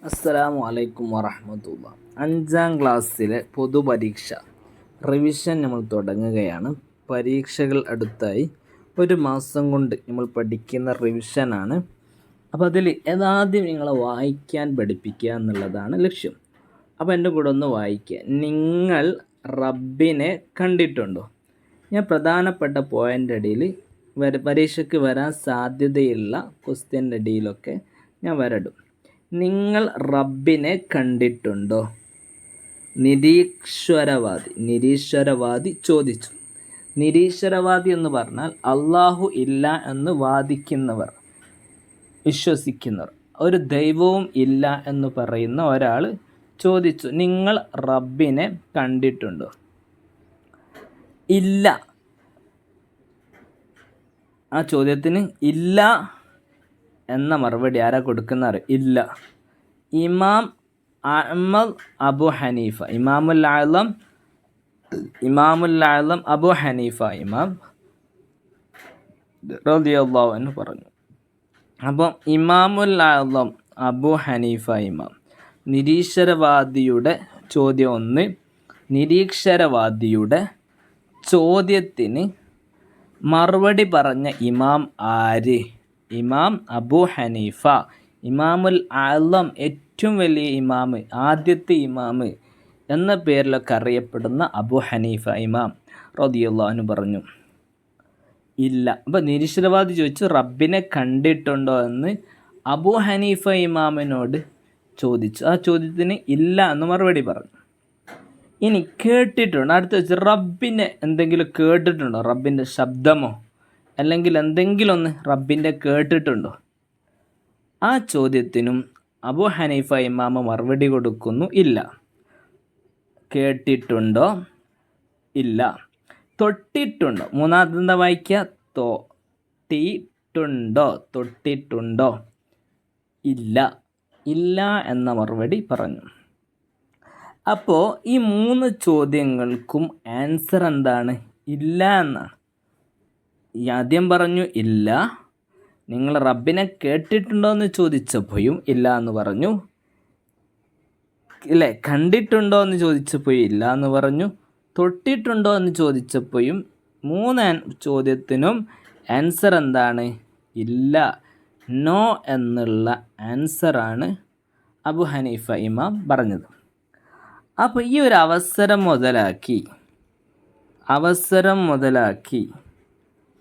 അസ്സലാമു അലൈക്കും വറഹ്മത്തുള്ളാഹി. 5ാം ക്ലാസ്സിലെ പൊതുപരീക്ഷ റിവിഷൻ നമ്മൾ തുടങ്ങുകയാണ്. പരീക്ഷകൾ അടുത്തായി. ഒരു മാസം കൊണ്ട് നമ്മൾ പഠിക്കുന്ന റിവിഷനാണ്. അപ്പോൾ അതിൽ ആദ്യം നിങ്ങളെ വായിക്കാൻ പഠിപ്പിക്കുക എന്നുള്ളതാണ് ലക്ഷ്യം. അപ്പോൾ എൻ്റെ കൂടെ ഒന്ന് വായിക്കുക. നിങ്ങൾ റബ്ബിനെ കണ്ടിട്ടുണ്ടോ? ഞാൻ പ്രധാനപ്പെട്ട പോയിൻ്റ് അടിയിൽ പരീക്ഷയ്ക്ക് വരാൻ സാധ്യതയുള്ള ക്വസ്റ്റ്യൻ്റെ അടിയിലൊക്കെ ഞാൻ വരടും. നിങ്ങൾ റബ്ബിനെ കണ്ടിട്ടുണ്ടോ? നിരീശ്വരവാദി ചോദിച്ചു. നിരീശ്വരവാദി എന്ന് പറഞ്ഞാൽ അള്ളാഹു ഇല്ല എന്ന് വാദിക്കുന്നവർ, വിശ്വസിക്കുന്നവർ, ഒരു ദൈവവും ഇല്ല എന്ന് പറയുന്ന ഒരാൾ ചോദിച്ചു, നിങ്ങൾ റബ്ബിനെ കണ്ടിട്ടുണ്ടോ? ഇല്ല. ആ ചോദ്യത്തിന് ഇല്ല എന്ന മറുപടി ആരാ കൊടുക്കുന്നവർ? ഇല്ല. ഇമാം അഹ്മദ് അബു ഹനീഫ, ഇമാമുൽ ആലം അബു ഹനീഫ ഇമാം റളിയല്ലാഹു അൻഹു പറഞ്ഞു. അപ്പം ഇമാമുൽ ആലം അബു ഹനീഫ ഇമാം നിരീശ്വരവാദിയുടെ ചോദ്യം 1, നിരീശ്വരവാദിയുടെ ചോദ്യത്തിന് മറുപടി പറഞ്ഞ ഇമാം ആര്? ഇമാം അബു ഹനീഫ, ഇമാമുൽ ആലം, ഏറ്റവും വലിയ ഇമാമ്, ആദ്യത്തെ ഇമാമ് എന്ന പേരിലൊക്കെ അറിയപ്പെടുന്ന അബു ഹനീഫ ഇമാം റളിയല്ലാഹു അൻഹു പറഞ്ഞു ഇല്ല. അപ്പോൾ നിരീശ്വരവാദി ചോദിച്ചു റബ്ബിനെ കണ്ടിട്ടുണ്ടോ എന്ന് അബു ഹനീഫ ഇമാമിനോട് ചോദിച്ചു. ആ ചോദ്യത്തിന് ഇല്ല എന്ന് മറുപടി പറഞ്ഞു. ഇനി കേട്ടിട്ടുണ്ടോ? അടുത്ത വെച്ച് റബ്ബിനെ എന്തെങ്കിലും കേട്ടിട്ടുണ്ടോ? റബ്ബിൻ്റെ ശബ്ദമോ അല്ലെങ്കിൽ എന്തെങ്കിലും ഒന്ന് റബ്ബിൻ്റെ കേട്ടിട്ടുണ്ടോ? ആ ചോദ്യത്തിനും അബു ഹനീഫ ഇമാമ മറുപടി കൊടുക്കുന്നു ഇല്ല. കേട്ടിട്ടുണ്ടോ? ഇല്ല. തൊട്ടിട്ടുണ്ടോ? മൂന്നാമത്തെ എന്താ വായിക്കുക? തൊട്ടിട്ടുണ്ടോ? ഇല്ല. ഇല്ല എന്ന മറുപടി പറഞ്ഞു. അപ്പോൾ ഈ 3 ചോദ്യങ്ങൾക്കും ആൻസർ എന്താണ്? ഇല്ല എന്നാണ്. ആദ്യം പറഞ്ഞു ഇല്ല. നിങ്ങൾ റബ്ബിനെ കേട്ടിട്ടുണ്ടോ എന്ന് ചോദിച്ചപ്പോഴും ഇല്ല എന്ന് പറഞ്ഞു. ഇല്ലേ, കണ്ടിട്ടുണ്ടോ എന്ന് ചോദിച്ചപ്പോഴും ഇല്ല എന്ന് പറഞ്ഞു. തൊട്ടിട്ടുണ്ടോ എന്ന് ചോദിച്ചപ്പോഴും 3 ചോദ്യത്തിനും ആൻസർ എന്താണ്? ഇല്ല. നോ എന്നുള്ള ആൻസറാണ് അബു ഹനീഫ ഇമാം പറഞ്ഞത്. അപ്പോൾ ഈ ഒരു അവസരം മുതലാക്കി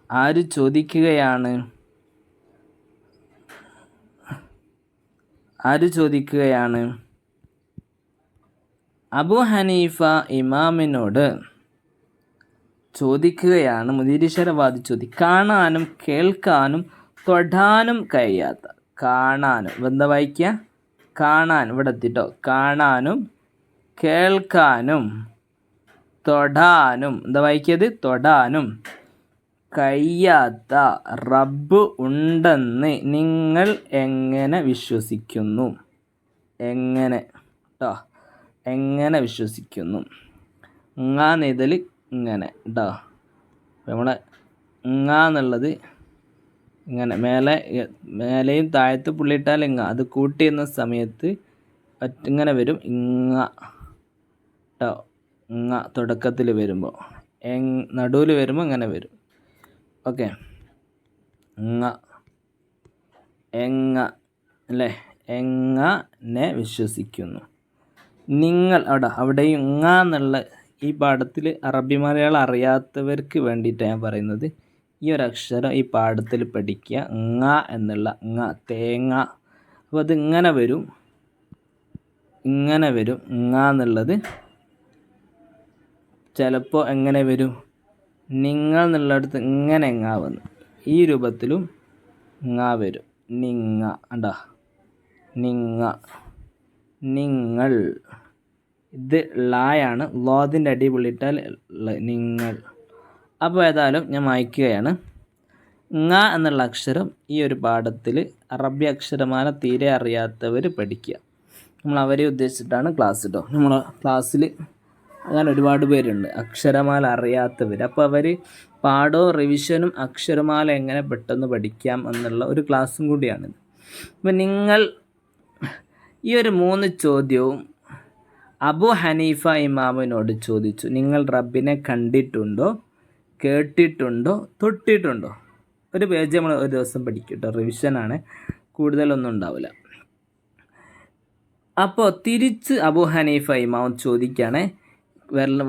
ആര് ചോദിക്കുകയാണ്? അബു ഹനീഫ ഇമാമിനോട് ചോദിക്കുകയാണ് നിരീശ്വരവാദി കാണാനും കേൾക്കാനും തൊടാനും കഴിയാത്ത, കാണാനും എന്താ വായിക്കുക? കാണാൻ, ഇവിടെ എത്തിട്ടോ, കാണാനും കേൾക്കാനും തൊടാനും, എന്താ വായിക്കിയത്? തൊടാനും കഴിയാത്ത റബ്ബ് ഉണ്ടെന്ന് നിങ്ങൾ എങ്ങനെ വിശ്വസിക്കുന്നു? എങ്ങനെ വിശ്വസിക്കുന്നു? നെയ്തൽ ഇങ്ങനെ കേട്ടോ. നമ്മളെ എന്നുള്ളത് ഇങ്ങനെ മേലെയും താഴത്ത് പുള്ളിയിട്ടാൽ അത് കൂട്ടിയുന്ന സമയത്ത് ഇങ്ങനെ വരും. കേട്ടോ, തുടക്കത്തിൽ വരുമ്പോൾ നടുവിൽ വരുമ്പോൾ ഇങ്ങനെ വരും. ഓക്കെ, അല്ലേ? എങ്ങനെ വിശ്വസിക്കുന്നു നിങ്ങൾ? അവിടെയും എന്നുള്ള ഈ പാഠത്തിൽ അറബി മലയാളം അറിയാത്തവർക്ക് വേണ്ടിയിട്ടാണ് ഞാൻ പറയുന്നത്. ഈ ഒരു അക്ഷരം ഈ പാഠത്തിൽ പഠിക്കുക. എന്നുള്ള തേങ്ങ. അപ്പോൾ അത് ഇങ്ങനെ വരും എന്നുള്ളത്. ചിലപ്പോൾ എങ്ങനെ വരും? നിങ്ങൾ എന്നുള്ളിടത്ത് ഇങ്ങനെ വന്നു ഈ രൂപത്തിലും വരും. നിങ്ങൾ. ഇത് ലായാണ്, ലോദിൻ്റെ അടി പുള്ളിയിട്ടാൽ നിങ്ങൾ. അപ്പോൾ ഏതായാലും ഞാൻ വായിക്കുകയാണ്. എന്നുള്ള അക്ഷരം ഈ ഒരു പാഠത്തിൽ അറബി അക്ഷരമാല തീരെ അറിയാത്തവർ പഠിക്കുക. നമ്മൾ അവരെ ഉദ്ദേശിച്ചിട്ടാണ് ക്ലാസ് കേട്ടോ. നമ്മളെ ക്ലാസ്സിൽ അങ്ങനെ ഒരുപാട് പേരുണ്ട് അക്ഷരമാല അറിയാത്തവർ. അപ്പോൾ അവർ പാഠവും റിവിഷനും അക്ഷരമാല എങ്ങനെ പെട്ടെന്ന് പഠിക്കാം എന്നുള്ള ഒരു ക്ലാസ്സും കൂടിയാണിത്. അപ്പം നിങ്ങൾ ഈ ഒരു 3 ചോദ്യവും അബു ഹനീഫ ഇമാമിനോട് ചോദിച്ചു. നിങ്ങൾ റബ്ബിനെ കണ്ടിട്ടുണ്ടോ, കേട്ടിട്ടുണ്ടോ, തൊട്ടിട്ടുണ്ടോ? ഒരു പേജ് നമ്മൾ ഒരു ദിവസം പഠിക്കും കേട്ടോ, റിവിഷനാണ്, കൂടുതലൊന്നും ഉണ്ടാവില്ല. അപ്പോൾ തിരിച്ച് അബു ഹനീഫ ഇമാം ചോദിക്കുകയാണ്,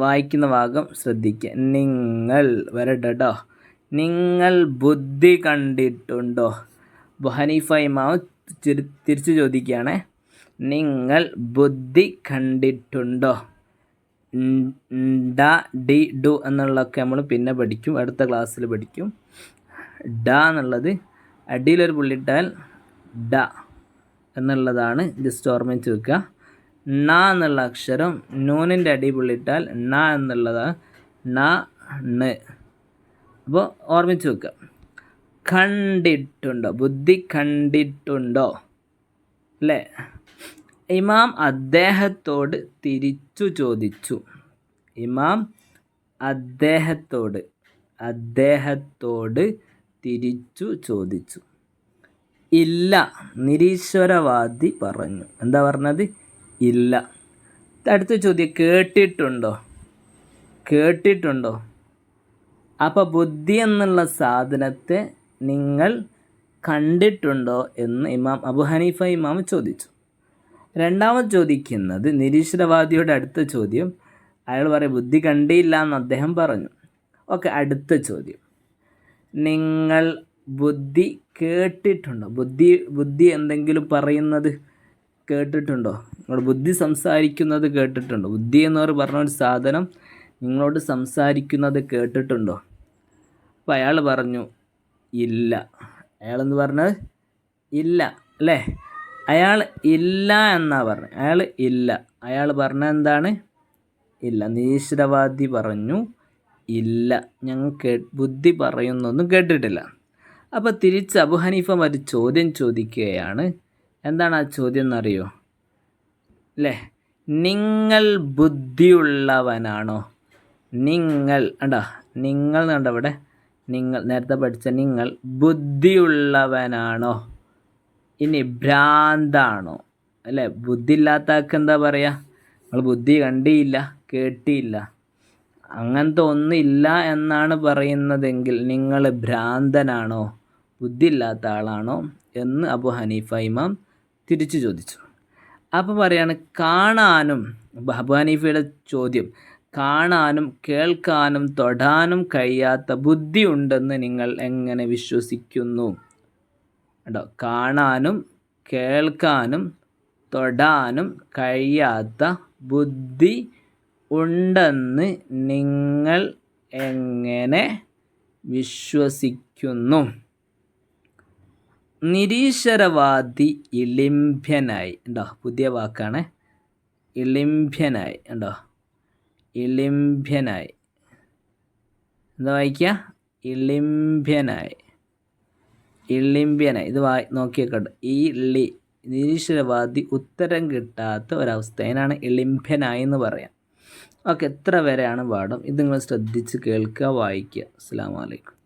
വായിക്കുന്ന ഭാഗം ശ്രദ്ധിക്കുക. നിങ്ങൾ വരട്ടോ, നിങ്ങൾ ബുദ്ധി കണ്ടിട്ടുണ്ടോ? അബു ഹനീഫ ഇമാം തിരിച്ച് ചോദിക്കുകയാണ്, നിങ്ങൾ ബുദ്ധി കണ്ടിട്ടുണ്ടോ? ഡ ഡി ഡു എന്നുള്ളതൊക്കെ നമ്മൾ പിന്നെ പഠിക്കും, അടുത്ത ക്ലാസ്സിൽ പഠിക്കും. ഡ എന്നുള്ളത് അടിയിലൊരു പുള്ളിയിട്ടാൽ ഡ എന്നുള്ളതാണ്, ജസ്റ്റ് ഓർമ്മിച്ച് വെക്കുക. ണ എന്നുള്ള അക്ഷരം നൂനിൻ്റെ അടി പുള്ളിയിട്ടാൽ ണ എന്നുള്ളതാണ്, ണ ണ്. അപ്പോൾ ഓർമ്മിച്ച് വെക്കുക. കണ്ടിട്ടുണ്ടോ, ബുദ്ധി കണ്ടിട്ടുണ്ടോ അല്ലേ? ഇമാം അദ്ദേഹത്തോട് തിരിച്ചു ചോദിച്ചു. ഇമാം അദ്ദേഹത്തോട് തിരിച്ചു ചോദിച്ചു. ഇല്ല, നിരീശ്വരവാദി പറഞ്ഞു. എന്താ പറഞ്ഞത്? ഇല്ല. അടുത്ത ചോദ്യം, കേട്ടിട്ടുണ്ടോ? അപ്പോൾ ബുദ്ധി എന്നുള്ള സാധനത്തെ നിങ്ങൾ കണ്ടിട്ടുണ്ടോ എന്ന് ഇമാം അബു ഹനീഫ ഇമാം ചോദിച്ചു. രണ്ടാമത് ചോദിക്കുന്നത് നിരീശ്വരവാദിയുടെ അടുത്ത ചോദ്യം, അയാൾ പറയും ബുദ്ധി കണ്ടില്ല എന്ന് അദ്ദേഹം പറഞ്ഞു. ഓക്കെ, അടുത്ത ചോദ്യം, നിങ്ങൾ ബുദ്ധി കേട്ടിട്ടുണ്ടോ? ബുദ്ധി എന്തെങ്കിലും പറയുന്നത് കേട്ടിട്ടുണ്ടോ? നിങ്ങൾ ബുദ്ധി സംസാരിക്കുന്നത് കേട്ടിട്ടുണ്ടോ? ബുദ്ധി എന്നവർ പറഞ്ഞ ഒരു സാധനം നിങ്ങളോട് സംസാരിക്കുന്നത് കേട്ടിട്ടുണ്ടോ? അപ്പോൾ അയാൾ പറഞ്ഞു ഇല്ല. അയാളെന്ന് പറഞ്ഞത് ഇല്ല അല്ലേ? അയാൾ ഇല്ല എന്നാ പറഞ്ഞത്. അയാൾ പറഞ്ഞത് എന്താണ്? ഇല്ല. നിരീശ്വരവാദി പറഞ്ഞു ഇല്ല, ഞങ്ങൾ ബുദ്ധി പറയുന്നൊന്നും കേട്ടിട്ടില്ല. അപ്പോൾ തിരിച്ച് അബു ഹനീഫ ഒരു ചോദ്യം ചോദിക്കുകയാണ്. എന്താണ് ആ ചോദ്യം എന്നറിയോ അല്ലേ? നിങ്ങൾ ബുദ്ധിയുള്ളവനാണോ? നിങ്ങൾ കണ്ട ഇവിടെ, നിങ്ങൾ നേരത്തെ പഠിച്ച നിങ്ങൾ ബുദ്ധിയുള്ളവനാണോ? ഇനി ഭ്രാന്താണോ അല്ലേ? ബുദ്ധി ഇല്ലാത്ത ആൾക്ക് എന്താ പറയുക? നിങ്ങൾ ബുദ്ധി കണ്ടിയില്ല, കേട്ടിയില്ല, അങ്ങനത്തെ ഒന്നില്ല എന്നാണ് പറയുന്നതെങ്കിൽ നിങ്ങൾ ഭ്രാന്തനാണോ, ബുദ്ധിയില്ലാത്ത ആളാണോ എന്ന് അബു ഹനീഫ ഇമാം തിരിച്ചു ചോദിച്ചു. അപ്പോൾ പറയാണ്, കാണാനും, അബു ഹനീഫയുടെ ചോദ്യം, കാണാനും കേൾക്കാനും തൊടാനും കഴിയാത്ത ബുദ്ധി ഉണ്ടെന്ന് നിങ്ങൾ എങ്ങനെ വിശ്വസിക്കുന്നു? കേട്ടോ, കാണാനും കേൾക്കാനും തൊടാനും കഴിയാത്ത ബുദ്ധി ഉണ്ടെന്ന് നിങ്ങൾ എങ്ങനെ വിശ്വസിക്കുന്നു? നിരീശ്വരവാദി ഇളിംഭ്യനായി. ഉണ്ടോ, പുതിയ വാക്കാണ്, ഇളിംഭ്യനായി. ഉണ്ടോ, ഇളിംഭ്യനായി. എന്താ വായിക്കുക? ഇളിംഭ്യനായി. ഇത് നോക്കിയേക്കട്ടെ. ഈ നിരീശ്വരവാദി ഉത്തരം കിട്ടാത്ത ഒരവസ്ഥേനാണ് ഇളിംഭ്യനായി എന്ന് പറയാം. ഓക്കെ, എത്ര വരെയാണ് പാഠം? ഇത് നിങ്ങൾ ശ്രദ്ധിച്ച് കേൾക്കുക, വായിക്കുക. അസ്സലാമു അലൈക്കും.